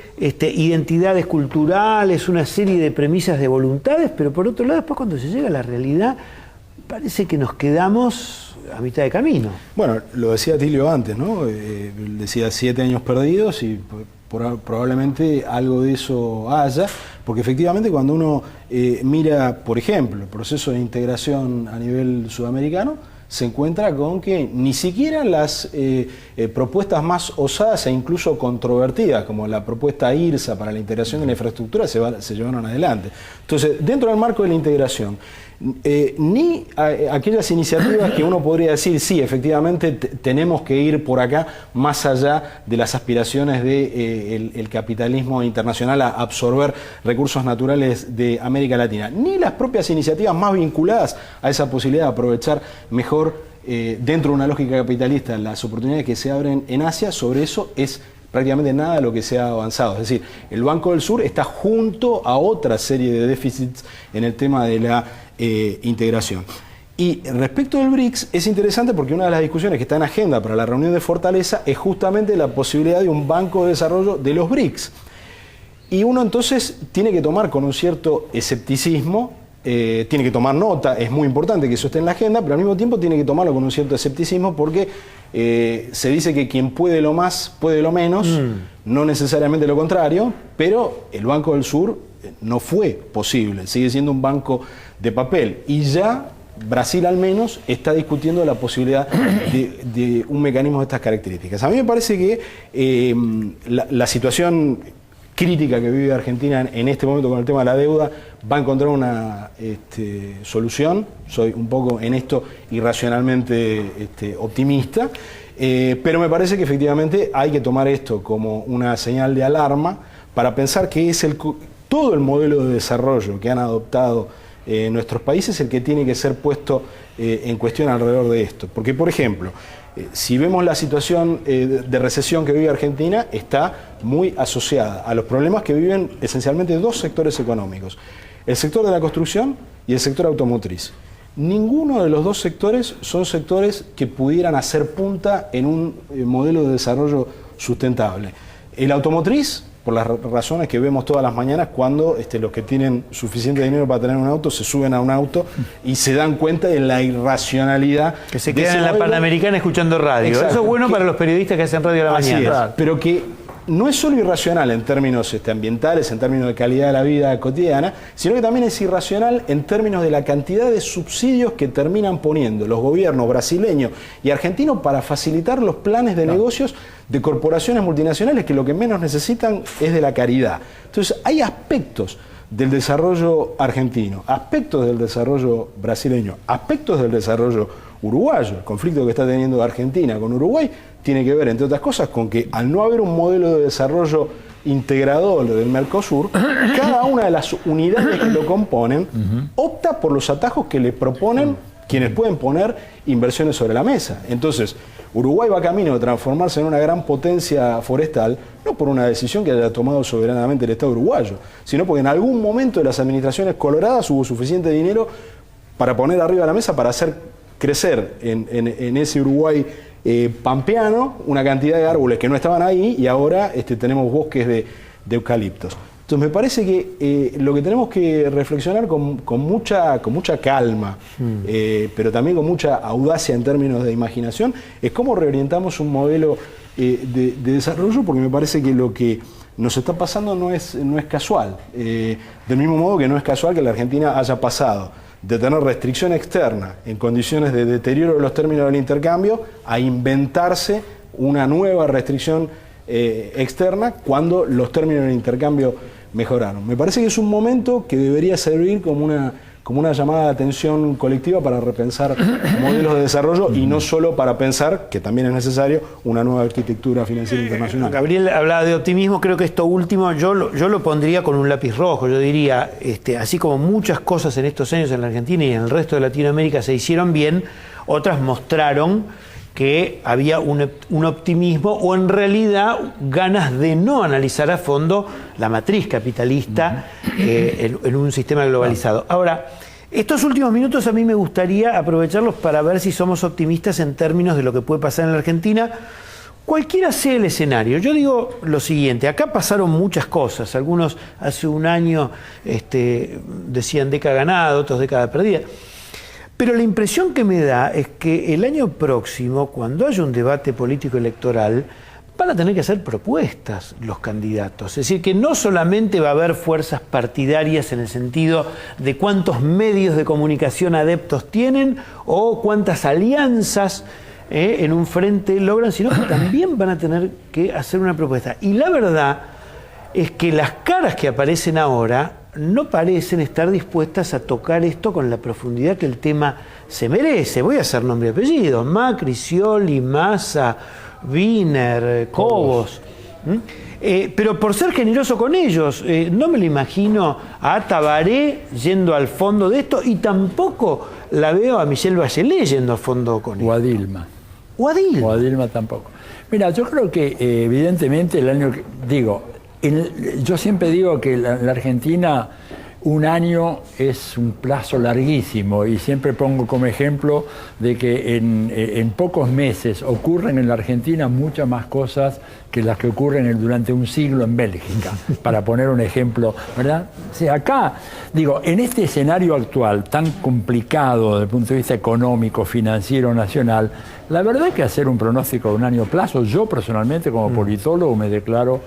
identidades culturales, una serie de premisas de voluntades, pero por otro lado después cuando se llega a la realidad parece que nos quedamos a mitad de camino. Bueno, lo decía Tilio antes, ¿no? Decía 7 años perdidos y probablemente algo de eso haya, porque efectivamente cuando uno mira, por ejemplo, el proceso de integración a nivel sudamericano, se encuentra con que ni siquiera las propuestas más osadas e incluso controvertidas, como la propuesta IRSA para la integración de la infraestructura, se llevaron adelante. Entonces, dentro del marco de la integración, ni aquellas iniciativas que uno podría decir, sí, efectivamente tenemos que ir por acá más allá de las aspiraciones del capitalismo internacional a absorber recursos naturales de América Latina, ni las propias iniciativas más vinculadas a esa posibilidad de aprovechar mejor dentro de una lógica capitalista las oportunidades que se abren en Asia, sobre eso es prácticamente nada de lo que se ha avanzado. Es decir, el Banco del Sur está junto a otra serie de déficits en el tema de la integración. Y respecto del BRICS, es interesante porque una de las discusiones que está en agenda para la reunión de Fortaleza es justamente la posibilidad de un banco de desarrollo de los BRICS. Y uno entonces tiene que tomar con un cierto escepticismo, tiene que tomar nota, es muy importante que eso esté en la agenda, pero al mismo tiempo tiene que tomarlo con un cierto escepticismo porque se dice que quien puede lo más, puede lo menos, no necesariamente lo contrario, pero el Banco del Sur no fue posible, sigue siendo un banco de papel y ya Brasil al menos está discutiendo la posibilidad de un mecanismo de estas características. A mí me parece que la situación crítica que vive Argentina en este momento con el tema de la deuda va a encontrar una solución. Soy un poco en esto irracionalmente optimista, pero me parece que efectivamente hay que tomar esto como una señal de alarma para pensar que es todo el modelo de desarrollo que han adoptado nuestros países el que tiene que ser puesto en cuestión alrededor de esto. Porque, por ejemplo, si vemos la situación de recesión que vive Argentina, está muy asociada a los problemas que viven esencialmente dos sectores económicos: el sector de la construcción y el sector automotriz. Ninguno de los dos sectores son sectores que pudieran hacer punta en un modelo de desarrollo sustentable. El automotriz, por las razones que vemos todas las mañanas, cuando los que tienen suficiente dinero para tener un auto se suben a un auto y se dan cuenta de la irracionalidad. Que se quedan en la Panamericana escuchando radio. Exacto. Eso es bueno para los periodistas que hacen radio a la mañana. Es, pero que no es solo irracional en términos ambientales, en términos de calidad de la vida cotidiana, sino que también es irracional en términos de la cantidad de subsidios que terminan poniendo los gobiernos brasileños y argentinos para facilitar los planes de negocios de corporaciones multinacionales que lo que menos necesitan es de la caridad. Entonces, hay aspectos del desarrollo argentino, aspectos del desarrollo brasileño, aspectos del desarrollo uruguayo. El conflicto que está teniendo Argentina con Uruguay tiene que ver, entre otras cosas, con que al no haber un modelo de desarrollo integrador del Mercosur, cada una de las unidades que lo componen opta por los atajos que le proponen quienes pueden poner inversiones sobre la mesa. Entonces, Uruguay va camino de transformarse en una gran potencia forestal, no por una decisión que haya tomado soberanamente el Estado uruguayo, sino porque en algún momento de las administraciones coloradas hubo suficiente dinero para poner arriba de la mesa para hacer crecer en ese Uruguay pampeano una cantidad de árboles que no estaban ahí, y ahora tenemos bosques de eucaliptos. Entonces me parece que lo que tenemos que reflexionar con mucha calma, pero también con mucha audacia en términos de imaginación, es cómo reorientamos un modelo de desarrollo, porque me parece que lo que nos está pasando no es casual. Del mismo modo que no es casual que la Argentina haya pasado de tener restricción externa en condiciones de deterioro de los términos del intercambio a inventarse una nueva restricción externa cuando los términos del intercambio mejoraron. Me parece que es un momento que debería servir como una llamada de atención colectiva para repensar modelos de desarrollo y no solo para pensar, que también es necesario, una nueva arquitectura financiera internacional. Gabriel hablaba de optimismo. Creo que esto último yo lo pondría con un lápiz rojo. Yo diría, así como muchas cosas en estos años en la Argentina y en el resto de Latinoamérica se hicieron bien, otras mostraron que había un optimismo o en realidad ganas de no analizar a fondo la matriz capitalista en un sistema globalizado. Ahora, estos últimos minutos a mí me gustaría aprovecharlos para ver si somos optimistas en términos de lo que puede pasar en la Argentina, cualquiera sea el escenario. Yo digo lo siguiente: acá pasaron muchas cosas. Algunos hace un año decían década ganada, otros década perdida. Pero la impresión que me da es que el año próximo, cuando haya un debate político electoral, van a tener que hacer propuestas los candidatos. Es decir, que no solamente va a haber fuerzas partidarias en el sentido de cuántos medios de comunicación adeptos tienen o cuántas alianzas en un frente logran, sino que también van a tener que hacer una propuesta. Y la verdad es que las caras que aparecen ahora no parecen estar dispuestas a tocar esto con la profundidad que el tema se merece. Voy a hacer nombre y apellido: Macri, Scioli, Massa, Wiener, Cobos. Pero por ser generoso con ellos, no me lo imagino a Tabaré yendo al fondo de esto, y tampoco la veo a Michelle Bachelet yendo al fondo con esto. O a Dilma. O a Dilma. O a Dilma tampoco. Mira, yo creo que evidentemente el año, yo siempre digo que la Argentina, un año es un plazo larguísimo, y siempre pongo como ejemplo de que en pocos meses ocurren en la Argentina muchas más cosas que las que ocurren durante un siglo en Bélgica, para poner un ejemplo, ¿verdad? O sea, acá, en este escenario actual tan complicado desde el punto de vista económico, financiero, nacional, la verdad es que hacer un pronóstico de un año plazo, yo personalmente como politólogo me declaro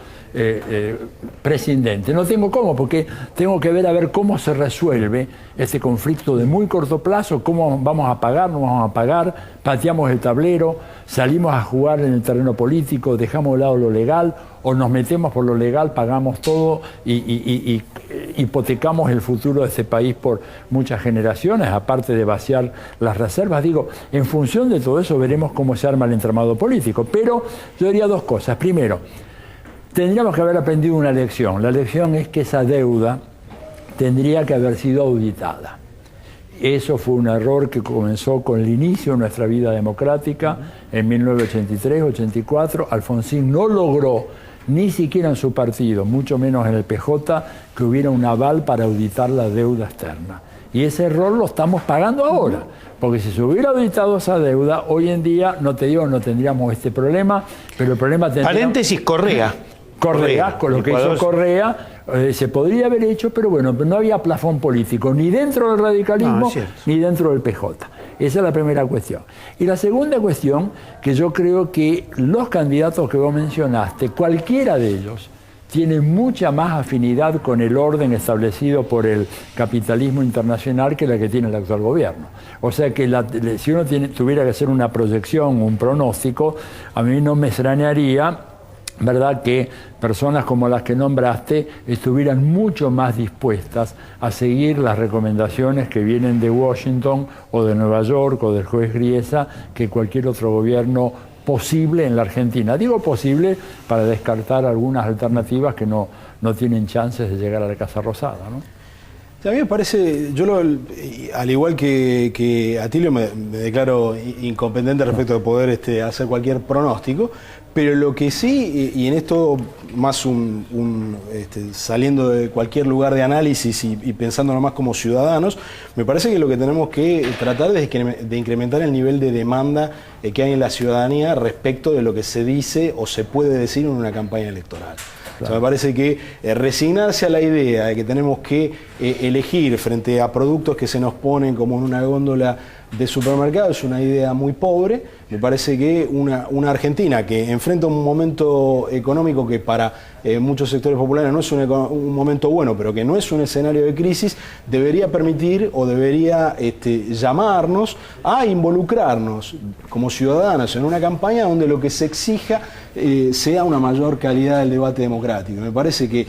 prescindente. No tengo cómo, porque tengo que ver a ver cómo se resuelve este conflicto de muy corto plazo, cómo vamos a pagar, no vamos a pagar, pateamos el tablero, salimos a jugar en el terreno político, dejamos de lado lo legal, o nos metemos por lo legal, pagamos todo y hipotecamos el futuro de este país por muchas generaciones, aparte de vaciar las reservas. Digo, en función de todo eso veremos cómo se arma el entramado político. Pero yo diría dos cosas. Primero, tendríamos que haber aprendido una lección. La lección es que esa deuda tendría que haber sido auditada. Eso fue un error que comenzó con el inicio de nuestra vida democrática en 1983-84. Alfonsín no logró, ni siquiera en su partido, mucho menos en el PJ, que hubiera un aval para auditar la deuda externa. Y ese error lo estamos pagando ahora, porque si se hubiera auditado esa deuda, hoy en día, no te digo, no tendríamos este problema, pero el problema tendría... Paréntesis, Correa. Correa, con lo que hizo Correa, se podría haber hecho, pero bueno, no había plafón político, ni dentro del radicalismo, ni dentro del PJ. Esa es la primera cuestión. Y la segunda cuestión, que yo creo que los candidatos que vos mencionaste, cualquiera de ellos, tiene mucha más afinidad con el orden establecido por el capitalismo internacional que la que tiene el actual gobierno. O sea que si uno tuviera que hacer una proyección, un pronóstico, a mí no me extrañaría, ¿verdad?, que personas como las que nombraste estuvieran mucho más dispuestas a seguir las recomendaciones que vienen de Washington o de Nueva York o del juez Griesa que cualquier otro gobierno posible en la Argentina. Digo posible para descartar algunas alternativas que no tienen chances de llegar a la Casa Rosada, ¿no? A mí me parece, al igual que Atilio, me declaro incompetente respecto de poder hacer cualquier pronóstico, pero lo que sí, y en esto más saliendo de cualquier lugar de análisis y pensando nomás como ciudadanos, me parece que lo que tenemos que tratar es de incrementar el nivel de demanda que hay en la ciudadanía respecto de lo que se dice o se puede decir en una campaña electoral. Claro. O sea, me parece que resignarse a la idea de que tenemos que elegir frente a productos que se nos ponen como en una góndola de supermercado es una idea muy pobre. Me parece que una Argentina que enfrenta un momento económico que para muchos sectores populares no es un momento bueno, pero que no es un escenario de crisis, debería permitir o debería llamarnos a involucrarnos como ciudadanos en una campaña donde lo que se exija sea una mayor calidad del debate democrático. Me parece que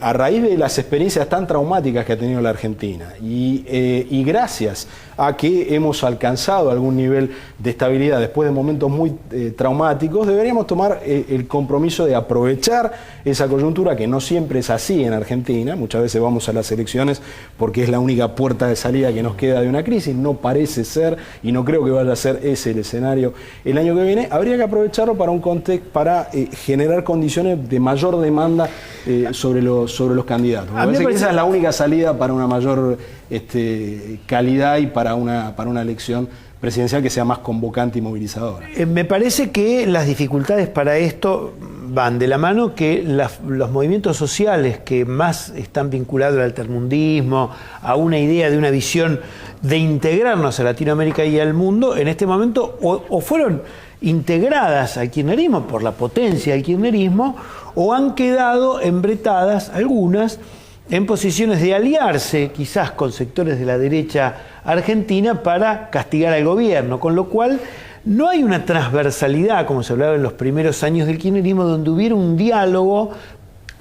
a raíz de las experiencias tan traumáticas que ha tenido la Argentina y gracias a que hemos alcanzado algún nivel de estabilidad después de momentos muy traumáticos, deberíamos tomar el compromiso de aprovechar esa coyuntura, que no siempre es así en Argentina. Muchas veces vamos a las elecciones porque es la única puerta de salida que nos queda de una crisis. No parece ser, y no creo que vaya a ser ese el escenario el año que viene. Habría que aprovecharlo para un contexto, para generar condiciones de mayor demanda sobre los candidatos. Me parece que esa es la única salida para una mayor calidad y para una elección presidencial que sea más convocante y movilizadora. Me parece que las dificultades para esto van de la mano que los movimientos sociales que más están vinculados al altermundismo, a una idea de una visión de integrarnos a Latinoamérica y al mundo, en este momento o fueron integradas al kirchnerismo por la potencia del kirchnerismo, o han quedado embretadas algunas en posiciones de aliarse quizás con sectores de la derecha argentina para castigar al gobierno, con lo cual no hay una transversalidad, como se hablaba en los primeros años del kirchnerismo, donde hubiera un diálogo,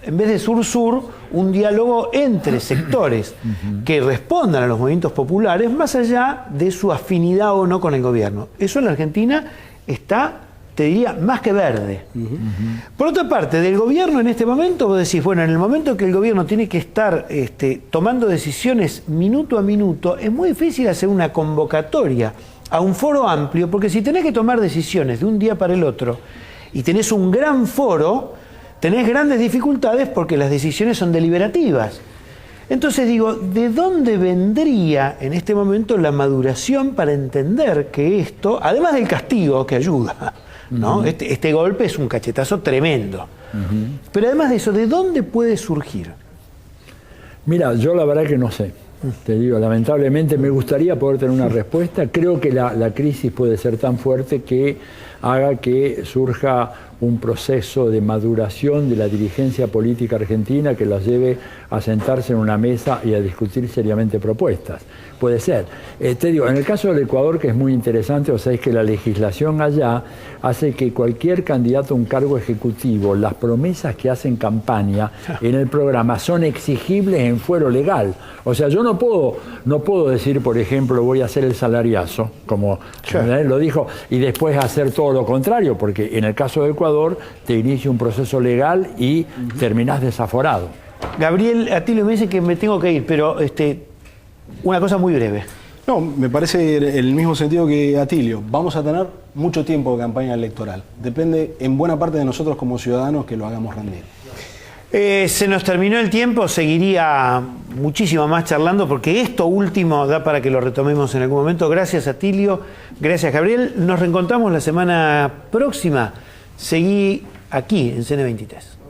en vez de sur-sur, un diálogo entre sectores que respondan a los movimientos populares más allá de su afinidad o no con el gobierno. Eso en la Argentina está, te diría, más que verde. Por otra parte, del gobierno en este momento, vos decís, bueno, en el momento que el gobierno tiene que estar tomando decisiones minuto a minuto, es muy difícil hacer una convocatoria a un foro amplio, porque si tenés que tomar decisiones de un día para el otro y tenés un gran foro, tenés grandes dificultades porque las decisiones son deliberativas. Entonces digo, ¿de dónde vendría en este momento la maduración para entender que esto, además del castigo que ayuda, ¿no? Este golpe es un cachetazo tremendo. Pero además de eso, ¿de dónde puede surgir? Mira, yo la verdad que no sé. Te digo, lamentablemente me gustaría poder tener una respuesta. Creo que la crisis puede ser tan fuerte que haga que surja un proceso de maduración de la dirigencia política argentina que los lleve a sentarse en una mesa y a discutir seriamente propuestas. Puede ser. Te digo, en el caso del Ecuador, que es muy interesante, o sea, es que la legislación allá hace que cualquier candidato a un cargo ejecutivo, las promesas que hacen campaña en el programa son exigibles en fuero legal. O sea, yo no puedo decir, por ejemplo, voy a hacer el salariazo, como lo dijo, y después hacer todo lo contrario, porque en el caso de Ecuador te inicia un proceso legal y terminás desaforado. Gabriel Atilio me dice que me tengo que ir, pero una cosa muy breve. No, me parece el mismo sentido que Atilio. Vamos a tener mucho tiempo de campaña electoral. Depende en buena parte de nosotros como ciudadanos que lo hagamos rendir. Se nos terminó el tiempo, seguiría muchísimo más charlando porque esto último da para que lo retomemos en algún momento. Gracias Atilio, gracias Gabriel. Nos reencontramos la semana próxima. Seguí aquí en CN23.